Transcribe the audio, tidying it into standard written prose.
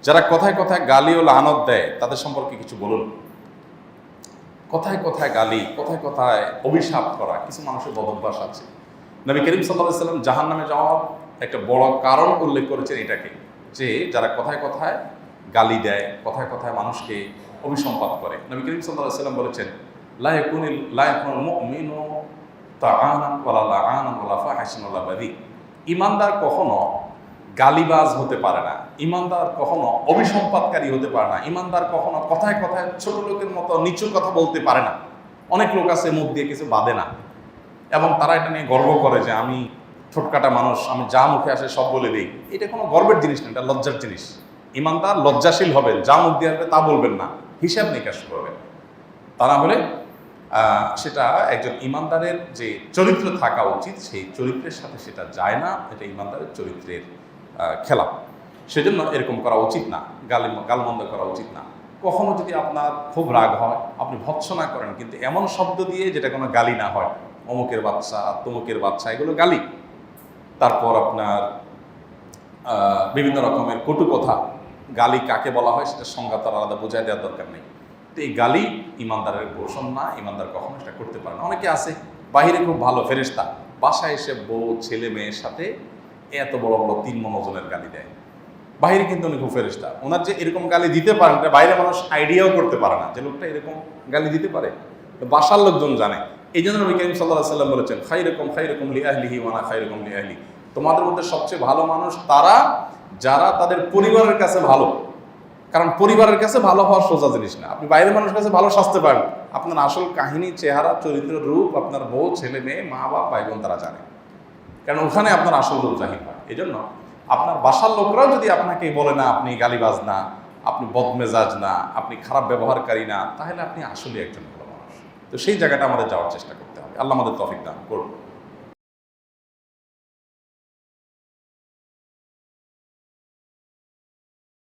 যারা কথায় কথায় গালি ও লানত দেয় তাদের সম্পর্কে কিছু বলুন। কথায় কথায় গালি, কথায় কথায় অভিশাপ করা কিছু মানুষের বদভ্যাস আছে। নবী করিম সাল্লাল্লাহু আলাইহি ওয়াসাল্লাম জাহান্নামে যাওয়ার একটা বড় কারণ উল্লেখ করেছেন এটাকে, যে যারা কথায় কথায় গালি দেয়, কথায় কথায় মানুষকে অভিসম্পাত করে। নবী করিম সাল্লাল্লাহু আলাইহি ওয়াসাল্লাম বলেছেন, লা ইয়াকুনুল মুমিনু তাআনান ওয়ালা লাআনান ওয়ালা ফাহিশান ওয়ালা বাযী। ঈমানদার কখনো গালিবাজ হতে পারে না, ঈমানদার কখনো অভিসম্পাতকারী হতে পারে না, ঈমানদার কখনো কথায় কথায় ছোট লোকের মতো নিচু কথা বলতে পারে না। অনেক লোক আছে মুখ দিয়ে কিছু বাধে না, এবং তারা এটা নিয়ে গর্ব করে যে আমি ছোটকাটা মানুষ, আমি যা মুখে আসে সব বলে দিই। এটা কোনো গর্বের জিনিস না, এটা লজ্জার জিনিস। ঈমানদার লজ্জাশীল হবেন, যা মুখ দিয়ে আসবে তা বলবেন না, হিসাব নিকাশ করবেন। তা না হলে সেটা একজন ঈমানদারের যে চরিত্র থাকা উচিত সেই চরিত্রের সাথে সেটা যায় না, এটা ঈমানদারের চরিত্রের খেলাপ। সেজন্য এরকম করা উচিত না, গালমন্দ করা উচিত না। কখনো যদি আপনার খুব রাগ হয়, আপনি ভৎসনা করেন, কিন্তু এমন শব্দ দিয়ে যেটা কোনো গালি না হয়, অমুকের বাচ্চা, তমুকের বাচ্চা, এগুলো গালি। তারপর আপনার বিভিন্ন রকমের কটু কথা, গালি কাকে বলা হয় সেটা সংজ্ঞা তার আলাদা বোঝায় দেওয়ার দরকার নেই। তো এই গালি ঈমানদারের পোষণ না, ঈমানদার কখনো সেটা করতে পারে না। অনেকে আছে বাহিরে খুব ভালো ফেরেশতা, বাসায় এসে বউ ছেলে মেয়ের সাথে এত বড় বড় 3 মণ ওজনের গালি দেয়। বাহিরে কিন্তু উনি খুব ফেরেশতা, ওনার যে এরকম গালি দিতে পারেন এটা বাইরে মানুষ আইডিয়াও করতে পারে না যে লোকটা এরকম গালি দিতে পারে। তো বাসার লোকজন জানে। এই জন্য নবী করিম সাল্লাল্লাহু আলাইহি ওয়াসাল্লাম বলেছেন, খায়রুকুম লিআহলিহি ওয়া আনা খায়রুকুম লিআহলি। তোমাদের মধ্যে সবচেয়ে ভালো মানুষ তারা যারা তাদের পরিবারের কাছে ভালো। কারণ পরিবারের কাছে ভালো হওয়ার সোজা জিনিস না। আপনি বাইরের মানুষের কাছে ভালো সাজতে পারেন, আপনার আসল কাহিনী, চেহারা, চরিত্র, রূপ আপনার বউ, ছেলে মেয়ে, মা বাপ, ভাই বোন তারা জানে, কারণ ওখানে আপনার আসল রূপ জাহির হয়। এই জন্য আপনার বাসার লোকরাও যদি আপনাকে বলে না আপনি গালিবাজ না, আপনি বদমেজাজ না, আপনি খারাপ ব্যবহারকারী না, তাহলে আপনি আসলে একজন ভালো মানুষ। তো সেই জায়গাটা আমাদের যাওয়ার চেষ্টা করতে হবে। আল্লাহ আমাদের তৌফিক দান করুন।